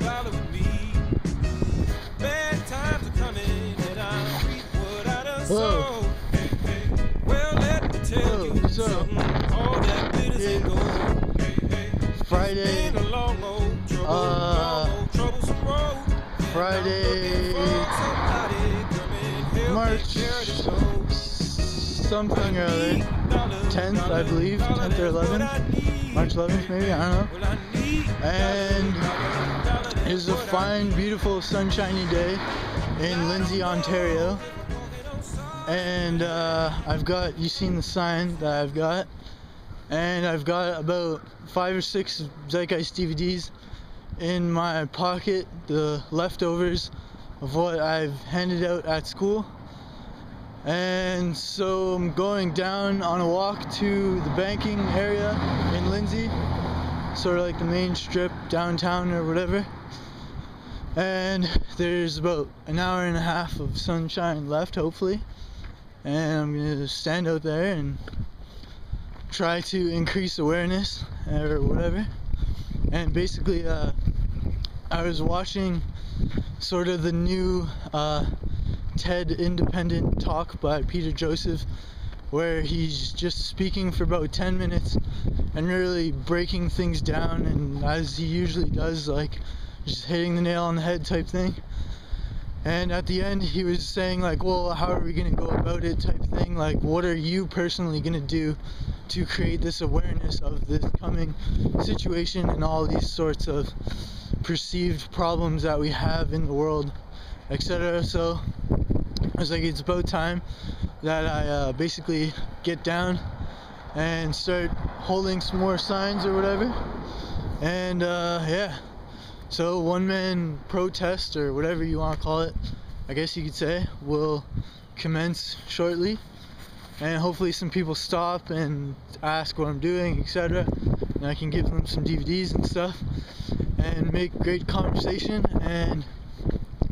follow me. Bad times are coming, and I reap what I done sown. Well, let me tell you something. All that glitters ain't gold. Friday. It's been a long old troublesome road. Friday, March something or other, 10th, I believe, 10th or 11th, March 11th maybe, I don't know. And it is a fine, beautiful, sunshiny day in Lindsay, Ontario. And I've got, you've seen the sign that I've got, and I've got about 5 or 6 Zeitgeist DVDs in my pocket, the leftovers of what I've handed out at school. And so I'm going down on a walk to the banking area in Lindsay, sort of like the main strip downtown or whatever. And there's about an hour and a half of sunshine left, hopefully, and I'm gonna stand out there and try to increase awareness or whatever. And basically I was watching sort of the new TED Independent talk by Peter Joseph, where he's just speaking for about 10 minutes and really breaking things down, and as he usually does, like just hitting the nail on the head type thing. And at the end he was saying like, well, how are we gonna go about it type thing, like what are you personally gonna do to create this awareness of this coming situation and all these sorts of perceived problems that we have in the world, etc. So I was like, it's about time that I basically get down and start holding some more signs or whatever. And yeah, so one man protest, or whatever you want to call it, I guess you could say, will commence shortly, and hopefully some people stop and ask what I'm doing, etc., and I can give them some DVDs and stuff and make great conversation and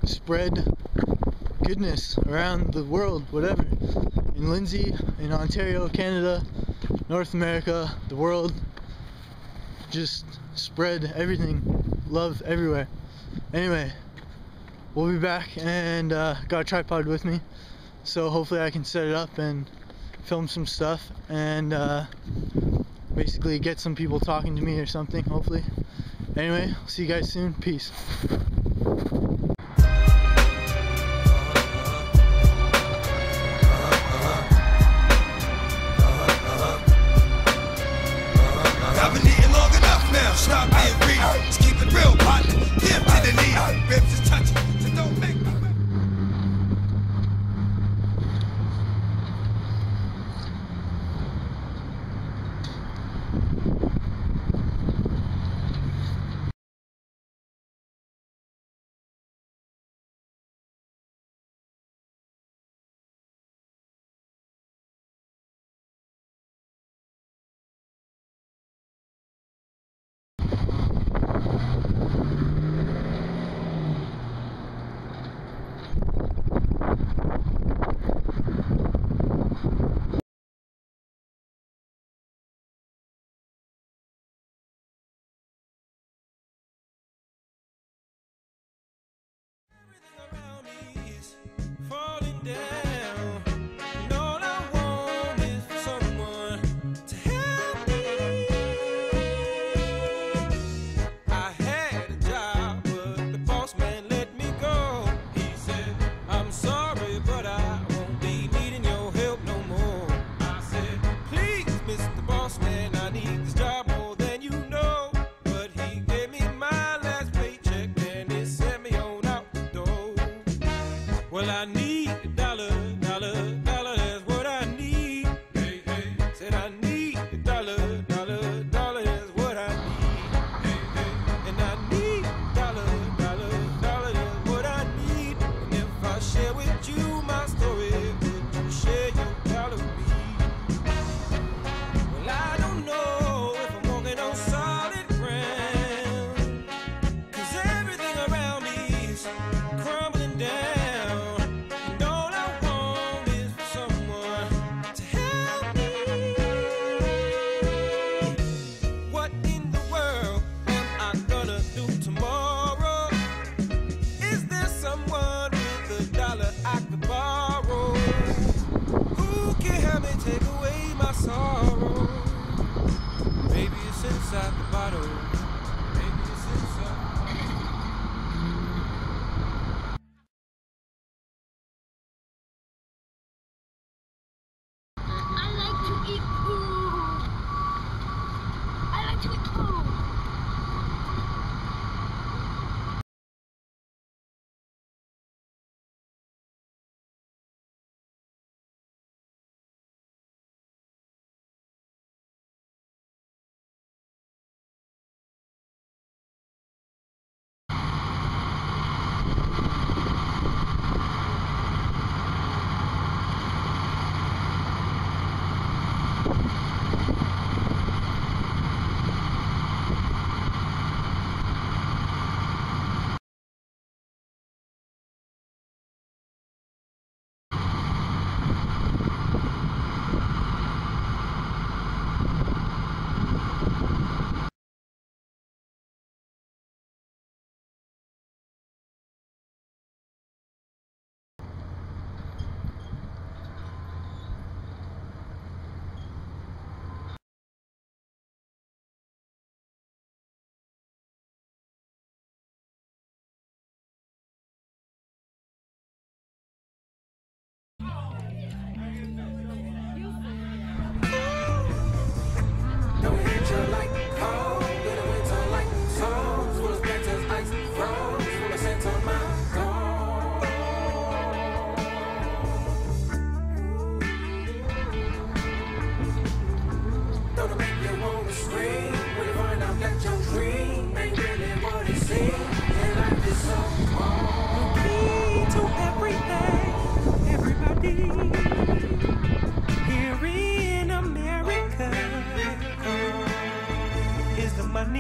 spread goodness around the world, whatever, in Lindsay, in Ontario, Canada, North America, the world. Just spread everything, love everywhere. Anyway, we'll be back, and got a tripod with me, so hopefully I can set it up and film some stuff and basically get some people talking to me or something, hopefully. Anyway, see you guys soon. Peace. I've been eating long enough now. Stop being greedy. Let's keep it real, partner. Give to the knee. Ribs is touching. So don't make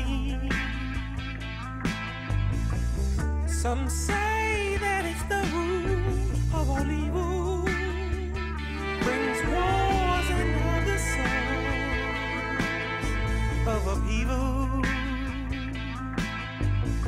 me. Some say that it's the root of all evil, brings wars and other sons of upheaval.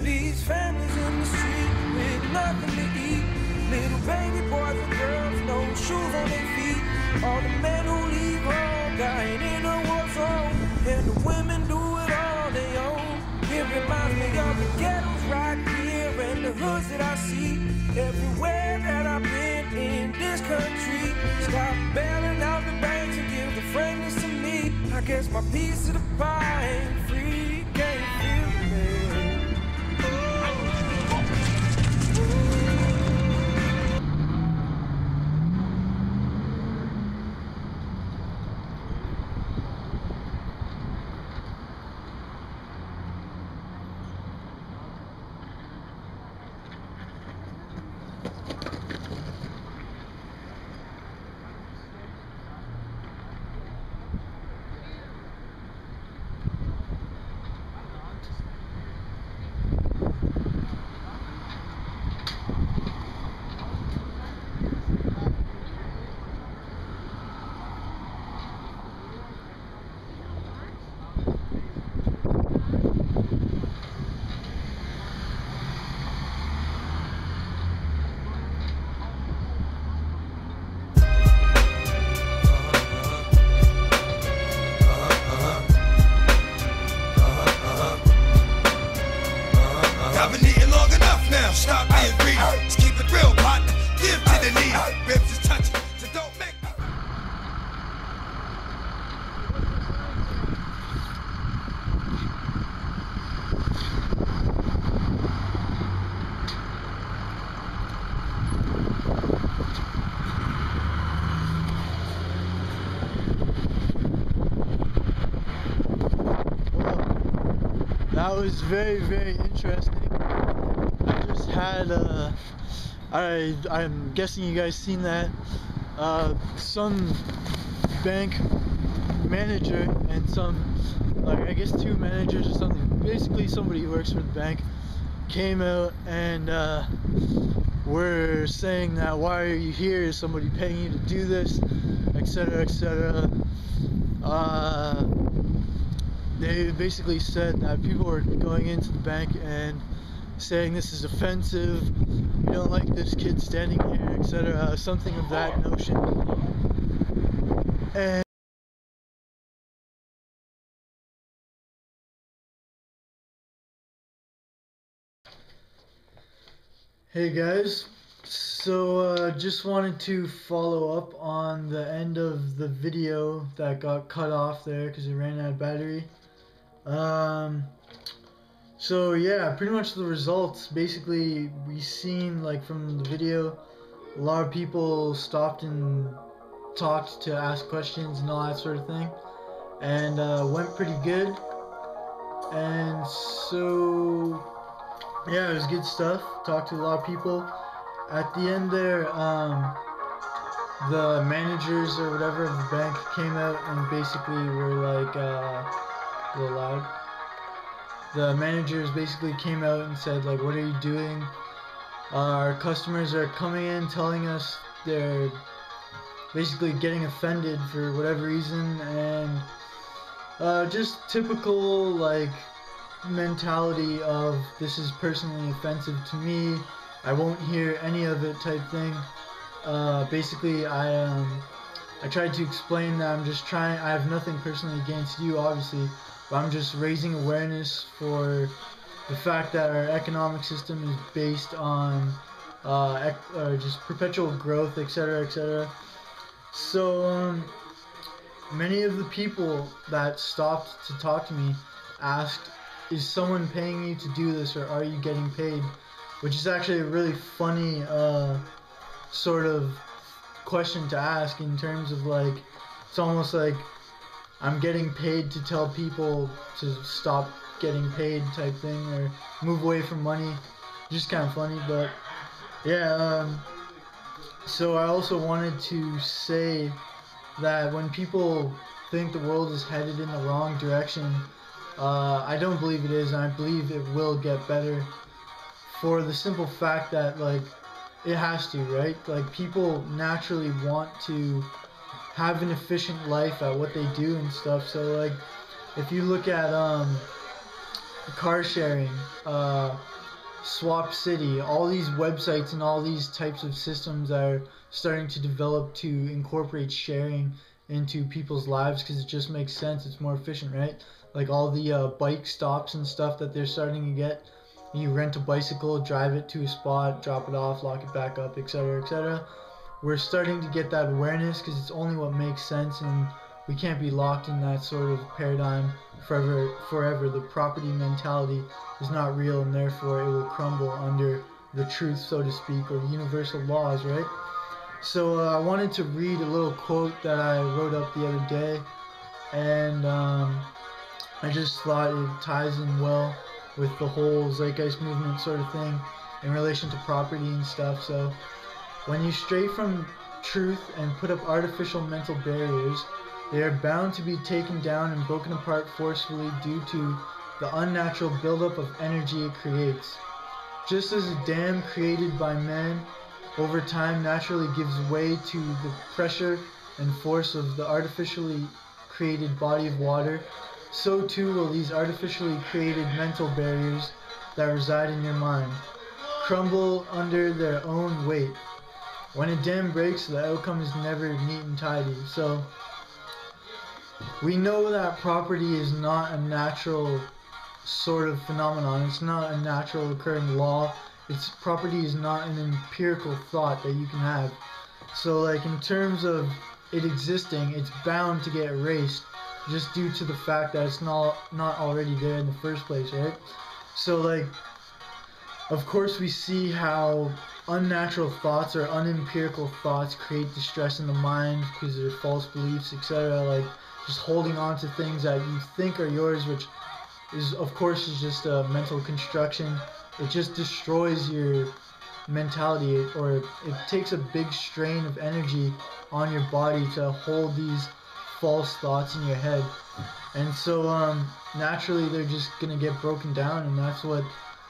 These families in the street with nothing to eat, little baby boys and girls, no shoes on their feet. All the men who leave home dying in a war zone, and the women do it all on their own. It reminds me of the ghettos right here and the hoods that I see everywhere that I've been in this country. Stop bailing out the banks and give the fragrance to me. I guess my piece of the pie ain't free. Can't feel me. I've been eating long enough now, stop being greedy. Just keep it real, partner, give to the needy. Ribs is touching, so don't make me. That was very, very interesting. I just had, I'm guessing you guys seen that, some bank manager and some, like, I guess 2 managers or something, basically somebody who works for the bank, came out and, were saying that, why are you here, is somebody paying you to do this, etc, etc. They basically said that people were going into the bank and saying this is offensive, we don't like this kid standing here, etc. Something of that notion. And hey guys, so just wanted to follow up on the end of the video that got cut off there because it ran out of battery. So yeah, pretty much the results, basically we seen, like, from the video, a lot of people stopped and talked to ask questions and all that sort of thing, and went pretty good. And so yeah, it was good stuff. Talked to a lot of people. At the end there, the managers or whatever of the bank came out and basically were like, a little loud. The managers basically came out and said, like, what are you doing? Our customers are coming in telling us they're basically getting offended for whatever reason, and just typical, like, mentality of this is personally offensive to me, I won't hear any of it type thing. Basically I tried to explain that I have nothing personally against you, obviously, but I'm just raising awareness for the fact that our economic system is based on just perpetual growth, etc, etc. So many of the people that stopped to talk to me asked, is someone paying you to do this, or are you getting paid? Which is actually a really funny sort of question to ask, in terms of, like, it's almost like I'm getting paid to tell people to stop getting paid type thing, or move away from money. Just kind of funny, but yeah. So I also wanted to say that when people think the world is headed in the wrong direction, I don't believe it is, and I believe it will get better for the simple fact that, like, it has to, right? Like, people naturally want to have an efficient life at what they do and stuff. So, like, if you look at car sharing, Swap City, all these websites and all these types of systems are starting to develop to incorporate sharing into people's lives because it just makes sense. It's more efficient, right? Like all the bike stops and stuff that they're starting to get. You rent a bicycle, drive it to a spot, drop it off, lock it back up, etc., etc. We're starting to get that awareness because it's only what makes sense, and we can't be locked in that sort of paradigm forever. The property mentality is not real, and therefore it will crumble under the truth, so to speak, or universal laws, right? So I wanted to read a little quote that I wrote up the other day, and I just thought it ties in well with the whole Zeitgeist movement sort of thing in relation to property and stuff. So, when you stray from truth and put up artificial mental barriers, they are bound to be taken down and broken apart forcefully due to the unnatural buildup of energy it creates. Just as a dam created by man over time naturally gives way to the pressure and force of the artificially created body of water, so too will these artificially created mental barriers that reside in your mind crumble under their own weight. When a dam breaks, the outcome is never neat and tidy. So we know that property is not a natural sort of phenomenon. It's not a natural occurring law. Its property is not an empirical thought that you can have. So, like, in terms of it existing, it's bound to get erased just due to the fact that it's not already there in the first place, right? So, like, of course we see how unnatural thoughts or unempirical thoughts create distress in the mind because they're false beliefs, etc. Like just holding on to things that you think are yours, which is of course is just a mental construction. It just destroys your mentality, or it takes a big strain of energy on your body to hold these false thoughts in your head. And so naturally they're just gonna get broken down, and that's what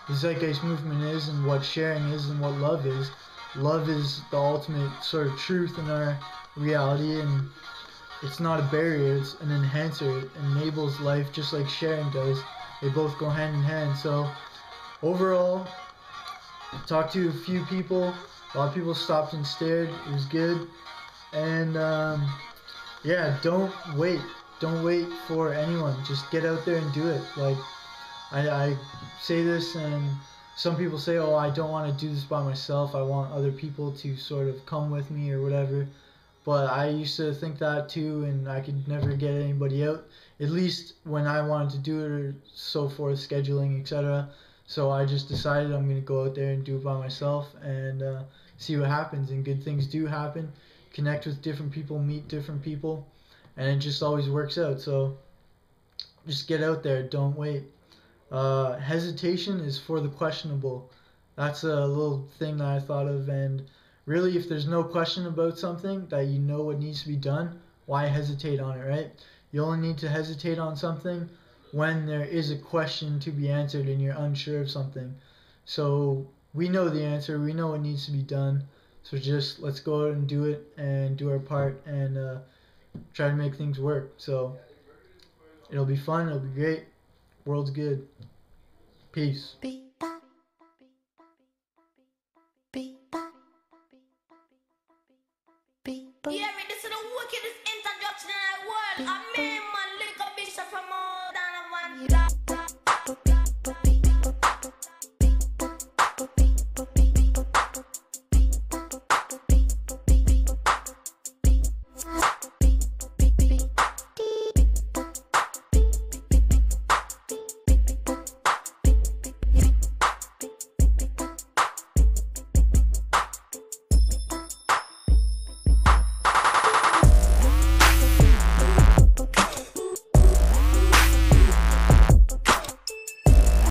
the Zeitgeist movement is, and what sharing is, and what love is. Love is the ultimate sort of truth in our reality, and it's not a barrier, it's an enhancer. It enables life just like sharing does. They both go hand in hand. So overall, talked to a few people. A lot of people stopped and stared. It was good. And yeah, don't wait. Don't wait for anyone. Just get out there and do it. Like, I say this, and some people say, oh, I don't want to do this by myself. I want other people to sort of come with me or whatever. But I used to think that too, and I could never get anybody out, at least when I wanted to do it or so forth, scheduling, etc. So I just decided I'm going to go out there and do it by myself and see what happens. And good things do happen. Connect with different people, meet different people, and it just always works out. So just get out there. Don't wait. Hesitation is for the questionable. That's a little thing that I thought of. And really, if there's no question about something that you know what needs to be done, why hesitate on it, right? You only need to hesitate on something when there is a question to be answered and you're unsure of something. So we know the answer, we know what needs to be done. So just let's go out and do it and do our part and try to make things work. So it'll be fun, it'll be great. World's good. Peace. Yeah, this is the wickedest introduction in the world.